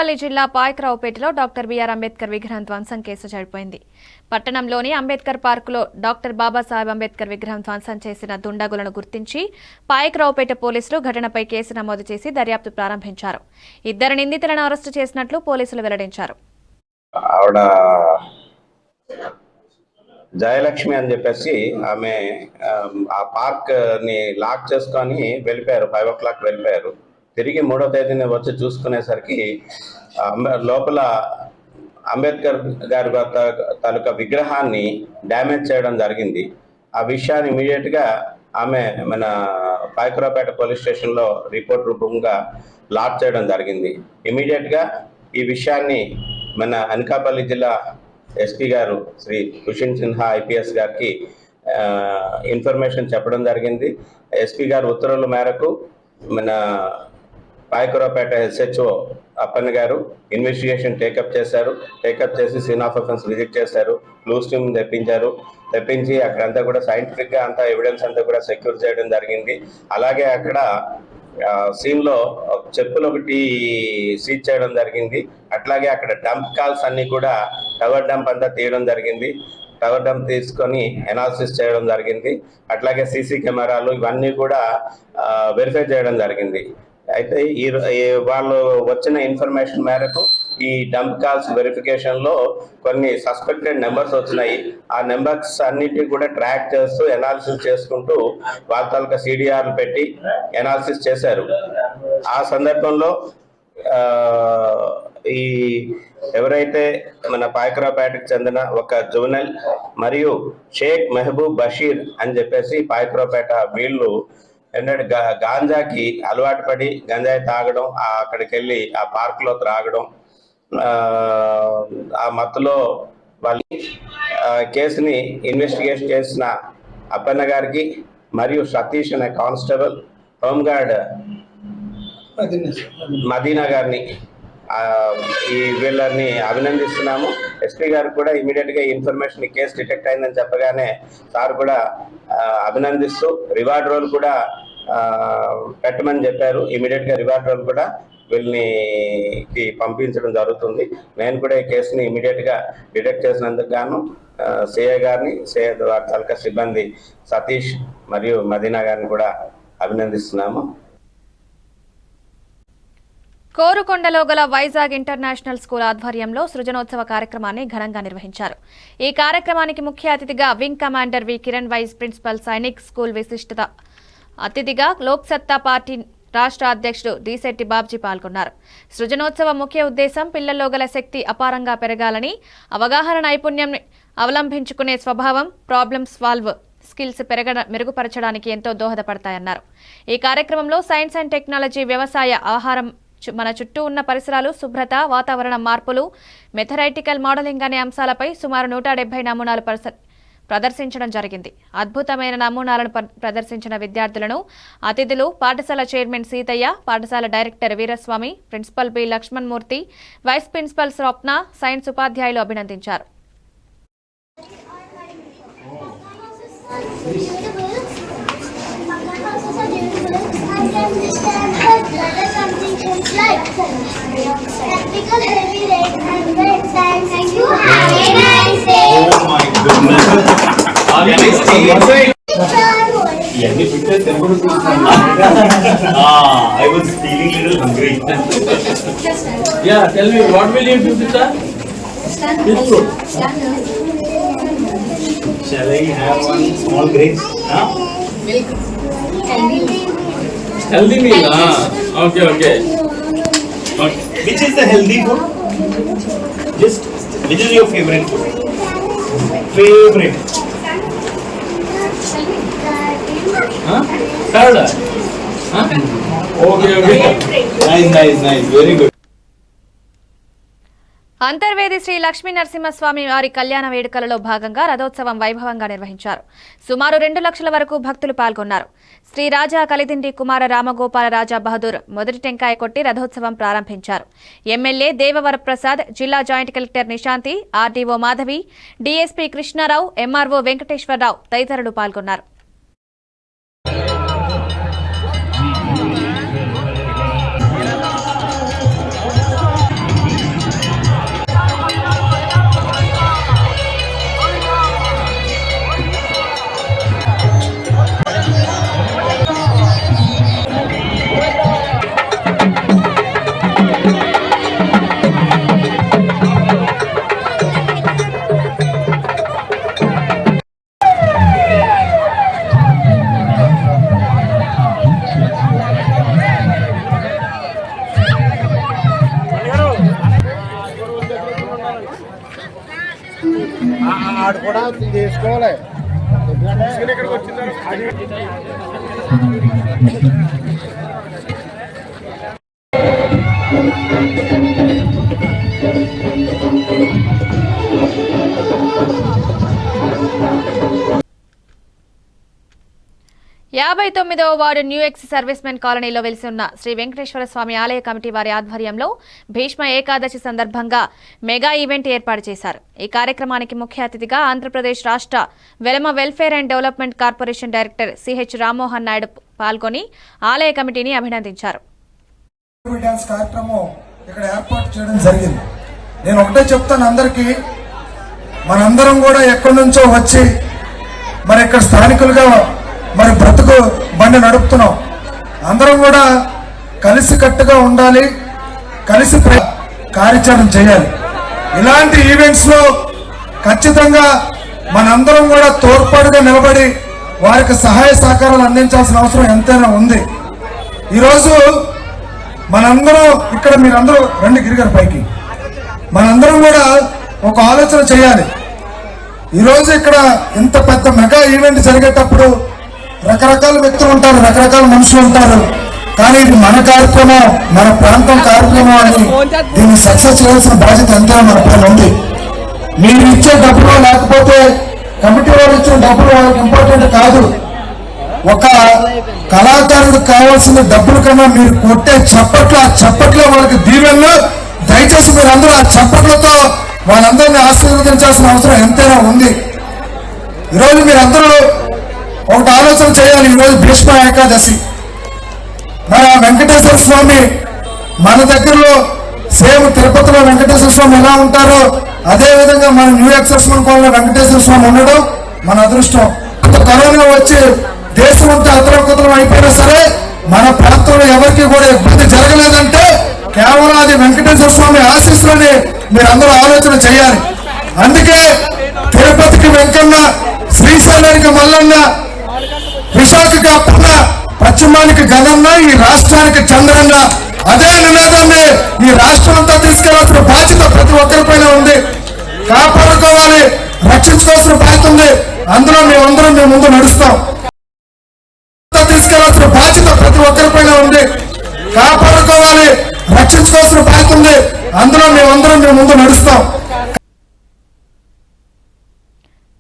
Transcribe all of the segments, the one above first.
అనకాపల్లి జిల్లా పాయకరావుపేటలో doctor BR Ambedkar విగ్రహం ధ్వంసం కేసు జరిపోయింది. పట్టణంలోని అంబేద్కర్ పార్కులో డాక్టర్ బాబాసాహెబ్ అంబేద్కర్ విగ్రహం ధ్వంసం చేసిన దుండగులను గుర్తించి పాయకరావుపేట పోలీసులు ఘటనపై కేసు నమోదు చేసి దర్యాప్తు ప్రారంభించారు. 2 నిందితులను అరెస్టు చేసినట్లు పోలీసులు వెల్లడించారు. జయలక్ష్మి అని చెప్పేసి ఆమె ఆ పార్క్ ని లాక్ చేసుకొని వెళ్ళిపోయారు. 5 o'clock వెళ్ళిపోయారు. తిరిగి 3వ తేదీన వచ్చి చూసుకునేసరికి లోపల అంబేద్కర్ గారి తాలూకా విగ్రహాన్ని డ్యామేజ్ చేయడం జరిగింది. ఆ విషయాన్ని ఇమీడియట్ గా ఆమె మన పాయకరావుపేట పోలీస్ స్టేషన్ లో రిపోర్ట్ రూపంగా లాక్ చేయడం జరిగింది. ఇమీడియట్ గా ఈ విషయాన్ని మన అనకాపల్లి జిల్లా ఎస్పీ గారు శ్రీ కుషన్ సిన్హా ఐపీఎస్ గారికి ఇన్ఫర్మేషన్ చెప్పడం జరిగింది. ఎస్పీ గారు ఉత్తర్వుల మేరకు మన పాయకరావుపేట ఎస్హెచ్ఓ అప్పన్న గారు ఇన్వెస్టిగేషన్ టేకప్ చేశారు. టేకప్ చేసి సీన్ ఆఫ్ అఫెన్స్ విజిట్ చేశారు. క్లూస్ టీమ్ తెప్పించి అక్కడంతా కూడా సైంటిఫిక్ గా అంతా ఎవిడెన్స్ అంతా కూడా సెక్యూర్ చేయడం జరిగింది. అలాగే అక్కడ సీన్ లో చెప్పులు ఒకటి సీజ్ చేయడం జరిగింది. అట్లాగే అక్కడ డంప్ కాల్స్ అన్ని కూడా టవర్ డంప్ అంతా తీయడం జరిగింది. టవర్ డంప్ తీసుకొని ఎనాలిసిస్ చేయడం జరిగింది. అట్లాగే సీసీ కెమెరాలు ఇవన్నీ కూడా వెరిఫై చేయడం జరిగింది. అయితే వాళ్ళు వచ్చిన ఇన్ఫర్మేషన్ మేరకు ఈ డంప్ కాల్స్ వెరిఫికేషన్ లో కొన్ని సస్పెక్టెడ్ నెంబర్స్ వచ్చినాయి. ఆ నెంబర్స్ అన్నిటిని కూడా ట్రాక్ చేస్తూ ఎనాలిసిస్ చేసుకుంటూ వాళ్ళ తాలూకా సిడిఆర్లు పెట్టి ఎనాలిసిస్ చేశారు. ఆ సందర్భంలో ఈ ఎవరైతే మన పాయకరావుపేటకు చెందిన ఒక జువెనల్ మరియు షేక్ మెహబూబ్ బషీర్ అని చెప్పేసి పాయకరావుపేట వీళ్ళు గాంజాకి అలవాటు పడి గంజాయి తాగడం, అక్కడికి వెళ్ళి ఆ పార్క్ లో త్రాగడం, ఆ మత్తులో వాళ్ళు కేసుని ఇన్వెస్టిగేట్ చేసిన అప్పన్న గారికి మరియు సతీష్ అనే కానిస్టేబుల్, హోంగార్డ్ మదీనా గారిని వీళ్ళని అభినందిస్తున్నాము. ఎస్పీ గారు కూడా ఇమీడియట్ గా ఇన్ఫర్మేషన్ ఈ కేసు డిటెక్ట్ అయిందని చెప్పగానే సార్ కూడా అభినందిస్తూ రివార్డ్ రోల్ కూడా పెట్టమని చెప్పారు. ఇమీడియట్ గా రివార్డ్ రోల్ కూడా వీళ్ళని పంపించడం జరుగుతుంది. నేను కూడా ఈ కేసుని ఇమీడియట్ గా డిటెక్ట్ చేసినందుకు గాను సిఐ గారిని, సిఐ తాలూకా సిబ్బంది సతీష్ మరియు మదీనా గారిని కూడా అభినందిస్తున్నాము. కోరుకొండలో గల వైజాగ్ ఇంటర్నేషనల్ స్కూల్ ఆధ్వర్యంలో సృజనోత్సవ కార్యక్రమాన్ని ఘనంగా నిర్వహించారు. ఈ కార్యక్రమానికి ముఖ్య అతిథిగా wing commander V Kiran, vice principal Sainik school విశిష్టత అతిథిగా లోక్సత్తా పార్టీ రాష్ట్ర అధ్యక్షుడు డిశెట్టి బాబ్జీ పాల్గొన్నారు. సృజనోత్సవ ముఖ్య ఉద్దేశం పిల్లల్లో గల శక్తి అపారంగా పెరగాలని, అవగాహన నైపుణ్యం అవలంబించుకునే స్వభావం, ప్రాబ్లమ్ సాల్వ్ స్కిల్స్ మెరుగుపరచడానికి ఎంతో దోహదపడతాయన్నారు. ఈ కార్యక్రమంలో సైన్స్ అండ్ టెక్నాలజీ, వ్యవసాయ, ఆహారం, మన చుట్టూ ఉన్న పరిసరాలు, శుభ్రత, వాతావరణ మార్పులు, మెథరైటికల్ మోడలింగ్ అనే అంశాలపై సుమారు 170 నమూనాలు ప్రదర్శించడం జరిగింది. అద్భుతమైన నమూనాలను ప్రదర్శించిన విద్యార్థులను అతిథులు పాఠశాల చైర్మన్ సీతయ్య, పాఠశాల director Veeraswamy, principal B Lakshman Murthy, vice principal Swapna, science ఉపాధ్యాయులు అభినందించారు. Practical heavy rate and great science. Thank you. Have a nice day. Oh my goodness. Yeah, I was feeling a little hungry. Yeah, tell me, what will you do with that? This fruit. Shall I have one small grapes? Huh? Milk. Healthy meal, Okay. Okay. Which is the healthy food? Just, which is your favorite food? Favorite. Huh? Salad. Huh? Okay. Nice. Very good. Antarvedi Shri Lakshmi Narasimhaswamy వారి కళ్యాణ వేడుకలలో భాగంగా రథోత్సవం వైభవంగా నిర్వహించారు. సుమారు 2 లక్షల వరకు భక్తులు పాల్గొన్నారు. శ్రీ రాజా కలిదిండి కుమార రామగోపాల రాజా బహదూర్ మొదటి టెంకాయ కొట్టి రథోత్సవం ప్రారంభించారు. ఎమ్మెల్యే దేవవరప్రసాద్, జిల్లా joint collector Nishanthi, RDO Madhavi, DSP Krishnarao, MRO Venkateswararao తదితరులు పాల్గొన్నారు. ఆడు కూడా తీసుకోవాలి. ఇక్కడికి వచ్చిన యాభై 59వ ward new ex service men కాలనీలో వెలిసి ఉన్న శ్రీ వెంకటేశ్వర స్వామి ఆలయ కమిటీ వారి ఆధ్వర్యంలో భీష్మ ఏకాదశి సందర్భంగా మెగా ఈవెంట్ ఏర్పాటు చేశారు. ఈ కార్యక్రమానికి ముఖ్య అతిథిగా ఆంధ్రప్రదేశ్ రాష్ట్ర Velama welfare and development corporation director CH Rammohan Naidu పాల్గొని ఆలయ కమిటీని అభినందించారు. నేను ఒకటే చెప్తాను అందరికీ, మనందరం కూడా ఎక్కడి నుంచో వచ్చి మరి ఇక్కడ స్థానికులుగా మరి బ్రతుకు బండి నడుపుతున్నాం. అందరం కూడా కలిసి కట్టుగా ఉండాలి, కలిసి కార్యాచరణ చేయాలి. ఇలాంటి ఈవెంట్స్ లో ఖచ్చితంగా మనందరం కూడా తోడ్పాటుగా నిలబడి వారికి సహాయ సహకారాలు అందించాల్సిన అవసరం ఎంతైనా ఉంది. ఈరోజు మనందరం ఇక్కడ మీరందరూ రండి గిరిగారు పైకి, మనందరం కూడా ఒక ఆలోచన చేయాలి. ఈరోజు ఇక్కడ ఇంత పెద్ద మెగా ఈవెంట్ జరిగేటప్పుడు రకరకాల వ్యక్తులు ఉంటారు, రకరకాల మనుషులు ఉంటారు. కానీ ఇది మన కార్యక్రమం, మన ప్రాంతం కార్యక్రమం అని దీన్ని సక్సెస్ చేయాల్సిన బాధ్యత ఎంతో మన పైన ఉంది. మీరు ఇచ్చే డబ్బులు లేకపోతే కమిటీ వాళ్ళు ఇచ్చిన డబ్బులు వాళ్ళకి ఇంపార్టెంట్ కాదు. ఒక కళాకారుడికి కావాల్సిన డబ్బుల కన్నా మీరు కొట్టే చప్పట్లో వాళ్ళకి దీవెనలు. దయచేసి మీరందరూ ఆ చప్పట్లతో వాళ్ళందరినీ ఆశీర్వదించాల్సిన అవసరం ఎంతైనా ఉంది. ఈరోజు మీరందరూ ఒకటి ఆలోచన చేయాలి. ఈరోజు భీష్మ ఏకాదశి, మన వెంకటేశ్వర స్వామి మన దగ్గరలో సేమ్ తిరుపతిలో వెంకటేశ్వర స్వామి ఎలా ఉంటారో అదే విధంగా మన న్యూ ఎక్సెస్ కాలనీలో వెంకటేశ్వర స్వామి ఉండడం మన అదృష్టం. కరోనా వచ్చి దేశం అంతా అతలకుతలం అయిపోయినా సరే మన ప్రాంతంలో ఎవరికి కూడా ఇబ్బంది జరగలేదంటే కేవలం అది వెంకటేశ్వర స్వామి ఆశీస్సులని మీరందరూ ఆలోచన చేయాలి. అందుకే తిరుపతికి వెంకన్న, శ్రీశైలానికి మల్లన్న, విశాఖకి అప్పన్న, పశ్చిమానికి గగన్న, ఈ రాష్ట్రానికి చంద్రన్న. అదే నినాదాన్ని ఈ రాష్ట్రం అంతా తీసుకెళ్లాల్సిన బాధ్యత ప్రతి ఒక్కరిపైన ఉంది. కాపాడుకోవాలి, రక్షించుకోవాల్సిన బాధ్యత ఉంది. అందులో మేమందరం మేము ముందు నడుస్తాం. తీసుకెళ్లాల్సిన బాధ్యత ప్రతి ఒక్కరిపైన ఉంది. కాపాడుకోవాలి, రక్షించుకోవాల్సిన బాధ్యత ఉంది. అందులో మేమందరం మేము ముందు నడుస్తాం.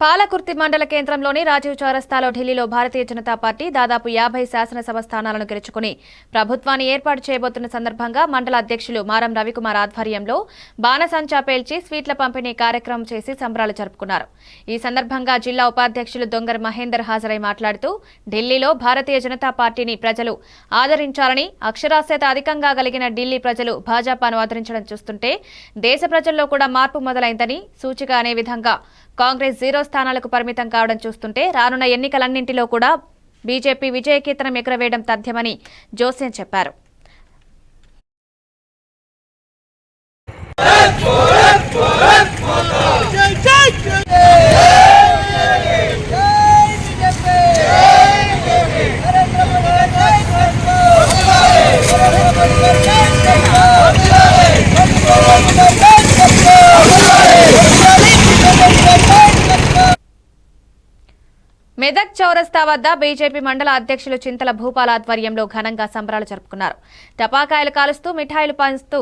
పాలకుర్తి మండల కేంద్రంలోని రాజీవ్ చౌరస్తాలో ఢిల్లీలో భారతీయ జనతా పార్టీ దాదాపు 50 శాసనసభ స్థానాలను గెలుచుకుని ప్రభుత్వాన్ని ఏర్పాటు చేయబోతున్న సందర్భంగా మండల అధ్యక్షులు మారం రవికుమార్ ఆధ్వర్యంలో బాణసంచా పేల్చి స్వీట్ల పంపిణీ కార్యక్రమం చేసి సంబరాలు జరుపుకున్నారు. ఈ సందర్భంగా జిల్లా ఉపాధ్యక్షులు దొంగర్ మహేందర్ హాజరై మాట్లాడుతూ ఢిల్లీలో భారతీయ జనతా పార్టీని ప్రజలు ఆదరించాలని, అక్షరాస్యత అధికంగా కలిగిన ఢిల్లీ ప్రజలు భాజపాను ఆదరించడం చూస్తుంటే దేశ ప్రజల్లో కూడా మార్పు మొదలైందని, సూచిక అనే విధంగా కాంగ్రెస్ 0 స్థానాలకు పరిమితం కావడం చూస్తుంటే రానున్న ఎన్నికలన్నింటిలో కూడా బీజేపీ విజయకేతనం ఎగురవేయడం తథ్యమని జోస్యం చెప్పారు. మెదక్ చౌరస్తా వద్ద బీజేపీ మండల అధ్యక్షులు చింతల భూపాల ఆధ్వర్యంలో ఘనంగా సంబరాలు జరుపుకున్నారు. టపాకాయలు కాలుస్తూ మిఠాయిలు పంచుతూ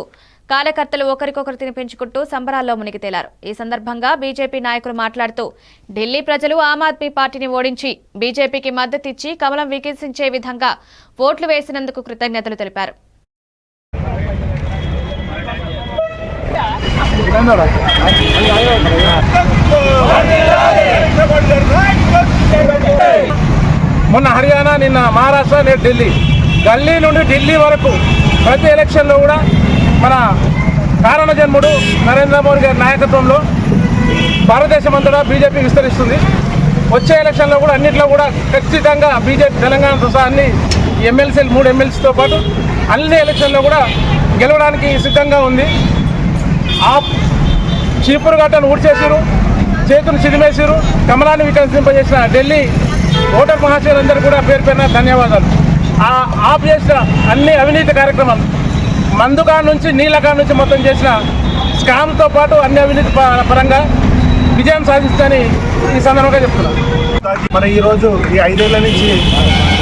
కార్యకర్తలు ఒకరికొకరు తినిపించుకుంటూ సంబరాల్లో మునిగి తేలారు. ఈ సందర్భంగా బీజేపీ నాయకులు మాట్లాడుతూ ఢిల్లీ ప్రజలు ఆమ్ ఆద్మీ పార్టీని ఓడించి బీజేపీకి మద్దతిచ్చి కమలం వికసించే విధంగా ఓట్లు వేసినందుకు కృతజ్ఞతలు తెలిపారు. మొన్న హర్యానా, నిన్న మహారాష్ట్ర, నేడు ఢిల్లీ, గల్లీ నుండి ఢిల్లీ వరకు ప్రతి ఎలక్షన్లో కూడా మన కారణ జన్ముడు నరేంద్ర మోడీ గారి నాయకత్వంలో భారతదేశం అంతటా బీజేపీ విస్తరిస్తుంది. వచ్చే ఎలక్షన్లో కూడా అన్నింటిలో కూడా ఖచ్చితంగా బీజేపీ తెలంగాణతో సహా అన్ని ఎమ్మెల్సీలు 3 ఎమ్మెల్సీతో పాటు అన్ని ఎలక్షన్లో కూడా గెలవడానికి సిద్ధంగా ఉంది. ఆ చీపురు గట్టను ఊడ్చేసారు, చేతులు చిదిమేసారు, కమలాన్ని వికసింపజేసిన ఢిల్లీ ఓటర్ మహాశయులందరూ కూడా పేరు పేరున ధన్యవాదాలు. ఆప్ చేసిన అన్ని అవినీతి కార్యక్రమాలు, మందుకా నుంచి నీళ్ళకా నుంచి మొత్తం చేసిన స్కామ్తో పాటు అన్ని అవినీతి పరంగా విజయం సాధిస్తుందని ఈ సందర్భంగా చెప్తున్నాను. మరి ఈరోజు ఈ 5 ఏళ్ల నుంచి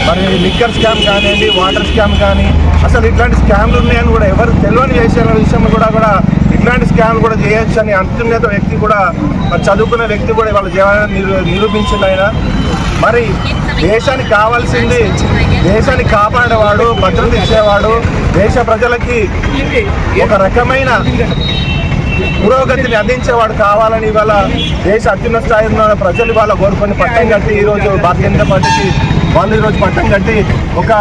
మరి లిక్కర్ స్కామ్ కానివ్వండి, వాటర్ స్కామ్ కానీ, అసలు ఇట్లాంటి స్కామ్లు ఉన్నాయని కూడా ఎవరు తెలియని విషయంలో కూడా ఇట్లాంటి స్కామ్లు కూడా చేయొచ్చు అని అత్యున్నత వ్యక్తి కూడా, మరి చదువుకున్న వ్యక్తి కూడా వాళ్ళ జీవనాన్ని నిరూపించింది ఆయన. మరి దేశానికి కావాల్సింది దేశాన్ని కాపాడేవాడు, భద్రత ఇచ్చేవాడు, దేశ ప్రజలకి ఒక రకమైన పురోగతిని అందించేవాడు కావాలని ఇవాళ దేశ అత్యున్నత స్థాయిలో ఉన్న ప్రజలు ఇవాళ కోరుకొని పట్టం కట్టి ఈరోజు భారతీయ జనతా పార్టీకి వాళ్ళు ఈరోజు పట్టం కట్టి ఒక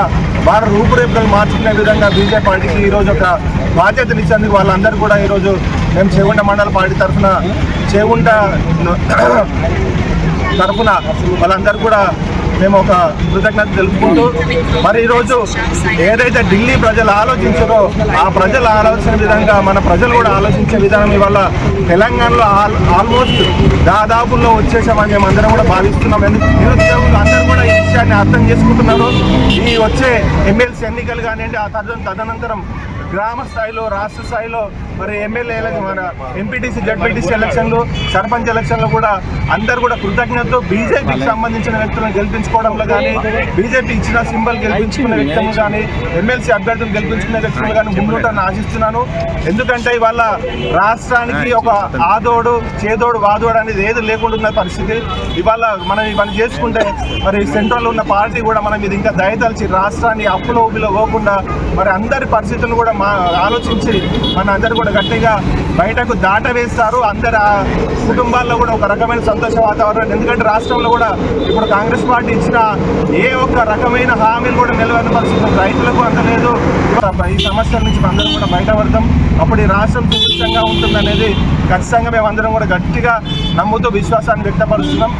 వారి రూపురేపులను మార్చుకునే విధంగా బీజేపీ పార్టీకి ఈరోజు ఒక బాధ్యతనిచ్చేందుకు వాళ్ళందరూ కూడా ఈరోజు మేము చేగుంట మండల పార్టీ తరఫున వాళ్ళందరూ కూడా మేము ఒక కృతజ్ఞత తెలుపుకుంటూ, మరి ఈరోజు ఏదైతే ఢిల్లీ ప్రజలు ఆలోచించారో ఆ ప్రజలు ఆలోచించిన విధంగా మన ప్రజలు కూడా ఆలోచించే విధానం ఇవాళ తెలంగాణలో ఆల్మోస్ట్ దాదాపుల్లో వచ్చేసామని మేము అందరం కూడా భావిస్తున్నాం. నిరుద్యోగులు అందరూ కూడా ఈ విషయాన్ని అర్థం చేసుకుంటున్నారు. ఈ వచ్చే ఎమ్మెల్సీ ఎన్నికలు కానివ్వండి, ఆ తదనంతరం గ్రామ స్థాయిలో, రాష్ట్ర స్థాయిలో మరి ఎమ్మెల్యేల మన ఎంపీటీసీ, జడ్పీటీసీ ఎలక్షన్లు, సర్పంచ్ ఎలక్షన్లు కూడా అందరూ కూడా కృతజ్ఞతతో బీజేపీకి సంబంధించిన వ్యక్తులను గెలిపించుకోవడంలో కానీ, బీజేపీ ఇచ్చిన సింబల్ గెలిపించుకునే వ్యక్తులు కానీ, ఎమ్మెల్సీ అభ్యర్థులు గెలిపించుకునే వ్యక్తులు కానీ ముందుంటారని ఆశిస్తున్నాను. ఎందుకంటే ఇవాళ రాష్ట్రానికి ఒక ఆదోడు, చేదోడు, వాదోడు అనేది ఏది లేకుండా ఉన్న పరిస్థితి. ఇవాళ మనం ఇవన్నీ చేసుకుంటే మరి సెంట్రల్లో ఉన్న పార్టీ కూడా మనం ఇది ఇంకా దయతలిచి రాష్ట్రాన్ని అప్పులో ఊబిలో పోకుండా మరి అందరి పరిస్థితులను కూడా ఆలోచించి మన అందరూ కూడా గట్టిగా బయటకు దాటవేస్తారు. అందరి కుటుంబాల్లో కూడా ఒక రకమైన సంతోష వాతావరణం. ఎందుకంటే రాష్ట్రంలో కూడా ఇప్పుడు కాంగ్రెస్ పార్టీ ఇచ్చిన ఏ ఒక్క రకమైన హామీలు కూడా నిలవని పరిస్థితి, రైతులకు అందలేదు. ఈ సమస్యల నుంచి అందరం కూడా బయటపడతాం. అప్పుడు ఈ రాష్ట్రం సుభిక్షంగా ఉంటుందనేది ఖచ్చితంగా మేమందరం కూడా గట్టిగా నమ్ముతూ విశ్వాసాన్ని వ్యక్తపరుస్తున్నాం.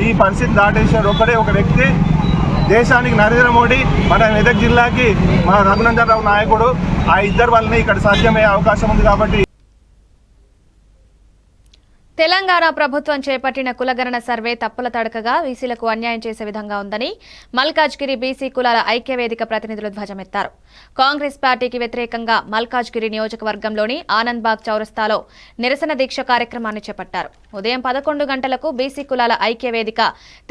ఈ పరిస్థితి దాటేసాడు ఒకడే ఒక వ్యక్తి, దేశానికి నరేంద్ర మోడీ, మన మెదక్ జిల్లాకి మన రఘునందన్ రావు నాయకుడు. ఆ ఇద్దరు వల్లనే ఇక్కడ సాధ్యమయ్యే అవకాశం ఉంది. కాబట్టి తెలంగాణ ప్రభుత్వం చేపట్టిన కులగణన సర్వే తప్పుల తడకగా బీసీలకు అన్యాయం చేసే విధంగా ఉందని మల్కాజ్గిరి బీసీ కులాల ఐక్యవేదిక ప్రతినిధులు ధ్వజమెత్తారు. కాంగ్రెస్ పార్టీకి వ్యతిరేకంగా మల్కాజ్గిరి నియోజకవర్గంలోని ఆనంద్బాగ్ చౌరస్తాలో నిరసన దీక్ష కార్యక్రమాన్ని చేపట్టారు. ఉదయం 11 గంటలకు బీసీ కులాల ఐక్యవేదిక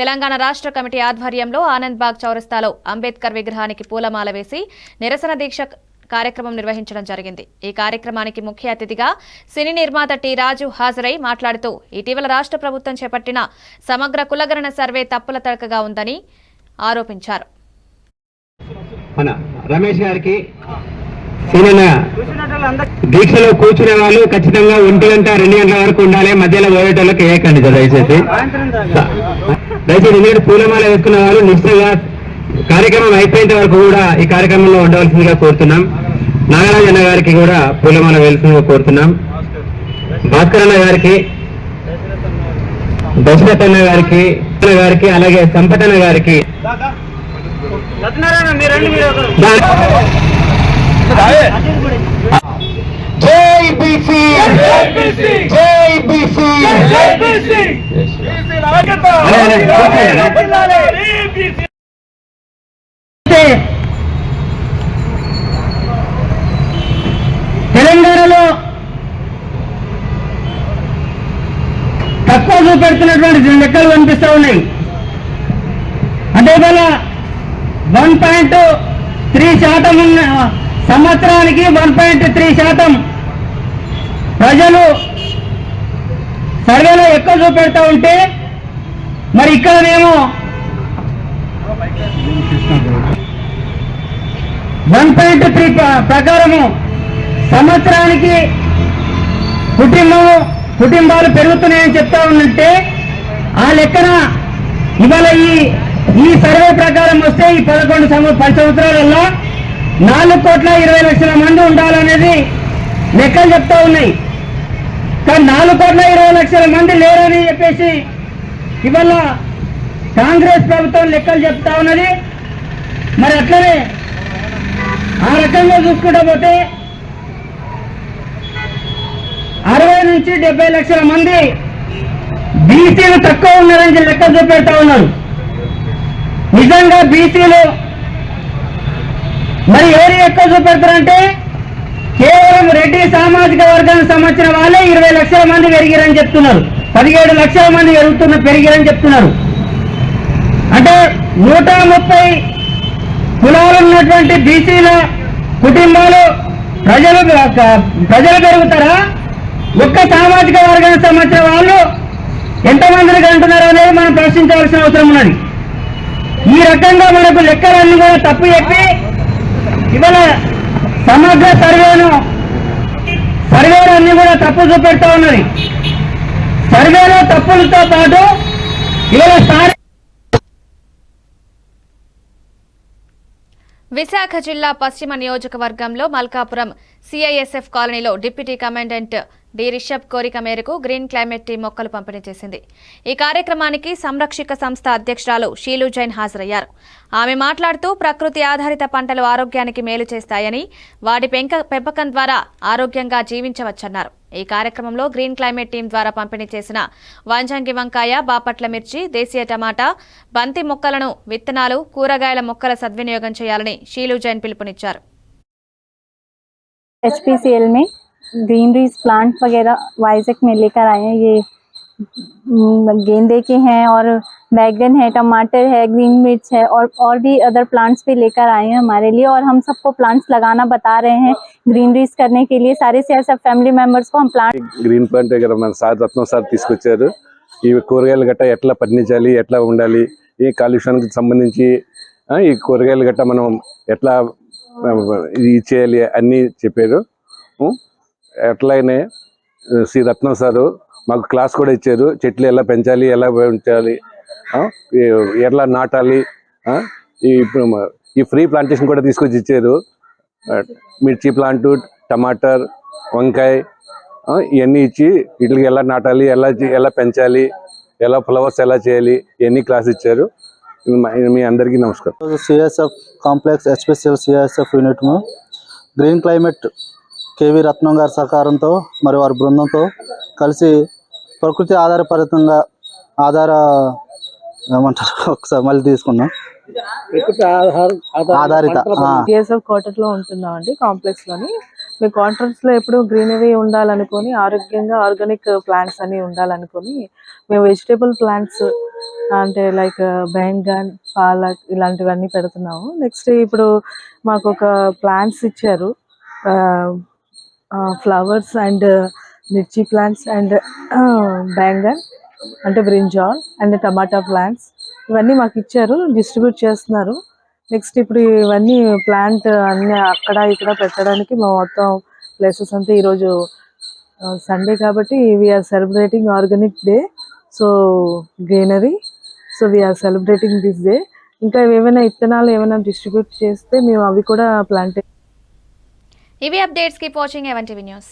తెలంగాణ రాష్ట్ర కమిటీ ఆధ్వర్యంలో ఆనంద్బాగ్ చౌరస్తాలో అంబేద్కర్ విగ్రహానికి పూలమాల వేసి నిరసన దీక్ష కార్యక్రమం నిర్వహించడం జరిగింది. ఈ కార్యక్రమానికి ముఖ్య అతిథిగా సినీ నిర్మాత టి రాజు హాజరై మాట్లాడుతూ ఇటీవల రాష్ట్ర ప్రభుత్వం చేపట్టిన సమగ్ర కులగణన సర్వే తప్పుల తడకగా ఉందని ఆరోపించారు. మన రమేష్ గారికి దీక్షలో కూర్చునే వాళ్ళు ఖచ్చితంగా 1 గంట 2 గంటల వరకు ఉండాలి. మధ్యలో పోయేటోళ్ళకి వేయకండి దయచేసి. ఎందుకంటే పూలమాల వేసుకున్న వాళ్ళు నిశ్చయంగా కార్యక్రమం అయిపోయేంత వరకు కూడా ఈ కార్యక్రమంలో ఉండవలసిందిగా కోరుతున్నాం. నాగరాజన్న గారికి కూడా పూలమాల వేయాల్సిందిగా కోరుతున్నాం. భాస్కర్ అన్న గారికి, దశరథ్ అన్న గారికి అలాగే సంపతన్న గారికి జై బీసీ, జై బీసీ. తెలంగాణలో తక్కువ చూపెడుతున్నటువంటి లెక్కలు కనిపిస్తూ ఉన్నాయి. అంటే ఇవాళ 1.3% ఉన్న సంవత్సరానికి 1.3% ప్రజలు సర్వేలో ఎక్కువ చూపెడతా ఉంటే, మరి ఇక్కడనేమో 1.3 ప్రకారము సంవత్సరానికి కుటుంబాలు పెరుగుతున్నాయని చెప్తా ఉన్నట్టే, ఆ లెక్కన ఇవాళ ఈ సర్వే ప్రకారం వస్తే ఈ 10 సంవత్సరాలలో 4,20,00,000 మంది ఉండాలనేది లెక్కలు చెప్తా ఉన్నాయి. కానీ 4,20,00,000 మంది లేరని చెప్పేసి ఇవాళ కాంగ్రెస్ ప్రభుత్వం లెక్కలు చెప్తా ఉన్నది. మరి అట్లనే ఆ రకంగా చూసుకుంటూ పోతే 60 నుంచి 70 లక్షల మంది బీసీలు తక్కువ ఉన్నారని లెక్కలు చూపెడతా ఉన్నారు. నిజంగా బీసీలు మరి ఎవరు ఎక్కువ చూపెడతారంటే కేవలం రెడ్డి సామాజిక వర్గానికి సంబంధించిన వాళ్ళే 20 లక్షల మంది పెరిగారని చెప్తున్నారు. 17 లక్షల మంది పెరిగారని చెప్తున్నారు. అంటే 130 కులాలు ఉన్నటువంటి బీసీల కుటుంబాలు ప్రజలు పెరుగుతారా? ఒక్క సామాజిక వర్గానికి సంబంధించిన వాళ్ళు ఎంతమందికి అంటున్నారు అనేది మనం ప్రశ్నించవలసిన అవసరం ఉన్నది. ఈ రకంగా మనకు లెక్కలన్నీ కూడా తప్పు చెప్పి ఇవాళ సమగ్ర సర్వేలు అన్ని కూడా తప్పు చూపెడతా ఉన్నది. సర్వేలో తప్పులతో పాటు ఇవాళ విశాఖ జిల్లా పశ్చిమ నియోజకవర్గంలో మల్కాపురం సిఐఎస్ఎఫ్ కాలనీలో డిప్యూటీ కమాండెంట్ డి రిషబ్ కోరిక మేరకు గ్రీన్ క్లైమేట్ టీం మొక్కలు పంపిణీ చేసింది. ఈ కార్యక్రమానికి సంరక్షక సంస్థ అధ్యక్షురాలు షీలు జైన్ హాజరయ్యారు. ఆమె మాట్లాడుతూ ప్రకృతి ఆధారిత పంటలు ఆరోగ్యానికి మేలు చేస్తాయని, వాటి పెంపకం ద్వారా ఆరోగ్యంగా జీవించవచ్చన్నారు. ఈ కార్యక్రమంలో గ్రీన్ క్లైమేట్ టీం ద్వారా పంపిణీ చేసిన వంజంగి వంకాయ, బాపట్ల మిర్చి, దేశీయ టమాటా, బంతి మొక్కలను, విత్తనాలు, కూరగాయల మొక్కల సద్వినియోగం చేయాలని షీలు జైన్ పిలుపునిచ్చారు. HPCL में ग्रीनरीज प्लांट वगैरह वाइजैक में लेकर आए हैं। ये गेंदे के हैं और बैगन है, टमाटर है, ग्रीन मिर्च है और भी अदर प्लांट्स भी लेकर आए हैं हमारे लिए। और हम सबको प्लांट्स लगाना बता रहे हैं ग्रीनरीज करने के लिए। सारे सब फैमिली मेंबर्स को हम प्लांट గ్రీన్ ప్లాంట్ దగ్గర మన సార్ రత్నం సార్ తీసుకొచ్చారు. ఈ కూరగాయలు గట్ట ఎట్లా పండించాలి, ఎట్లా ఉండాలి, ఈ కాలుష్యానికి సంబంధించి ఈ కూరగాయలు గట్ట మనం ఎట్లా ఇది చేయాలి అన్నీ చెప్పారు. ఎట్లయినా శ్రీ రత్నం సారు మాకు క్లాస్ కూడా ఇచ్చారు. చెట్లు ఎలా పెంచాలి, ఎలా పెంచాలి, ఎట్లా నాటాలి, ఈ ఫ్రీ ప్లాంటేషన్ కూడా తీసుకొచ్చి ఇచ్చారు. మిర్చి ప్లాంటు, టమాటర్, వంకాయ ఇవన్నీ ఇచ్చి వీటికి ఎలా నాటాలి, ఎలా పెంచాలి, ఎలా ఫ్లవర్స్ ఎలా చేయాలి ఇవన్నీ క్లాస్ ఇచ్చారు. మీ అందరికీ నమస్కారం. CSF complex HPCL CSF unit green climate KV Ratnam గారి సహకారంతో మరి వారి బృందంతో కలిసి ప్రకృతి ఏమంటారు ఒకసారి మళ్ళీ తీసుకున్నాం. ఆధారిత CSF క్వార్టర్ లో ఉంటున్నామండి, కాంప్లెక్స్ లోని. మీ క్వార్టర్స్ లో ఎప్పుడు గ్రీనరీ ఉండాలనుకొని, ఆరోగ్యంగా ఆర్గానిక్ ప్లాంట్స్ అని ఉండాలనుకొని మేము వెజిటేబుల్ ప్లాంట్స్ అంటే లైక్ బెంగన్, పాలక్ ఇలాంటివన్నీ పెడుతున్నాము. నెక్స్ట్ ఇప్పుడు మాకు ఒక ప్లాంట్స్ ఇచ్చారు, ఫ్లవర్స్ అండ్ మిర్చి ప్లాంట్స్ అండ్ బెంగన్ అంటే బ్రింజాల్ అండ్ టమాటా ప్లాంట్స్ ఇవన్నీ మాకు ఇచ్చారు, డిస్ట్రిబ్యూట్ చేస్తున్నారు. నెక్స్ట్ ఇప్పుడు ఇవన్నీ ప్లాంట్ అన్ని అక్కడ ఇక్కడ పెట్టడానికి మా మొత్తం ప్లేసెస్ అంతా ఈరోజు సండే కాబట్టి we are celebrating organic day, so greenery, so we are celebrating this day. ఇంకా ఏమైనా విత్తనాలు ఏమైనా డిస్ట్రిబ్యూట్ చేస్తే మేము అవి కూడా ప్లాంట్. ఇవి updates. Keep watching A1 TV news.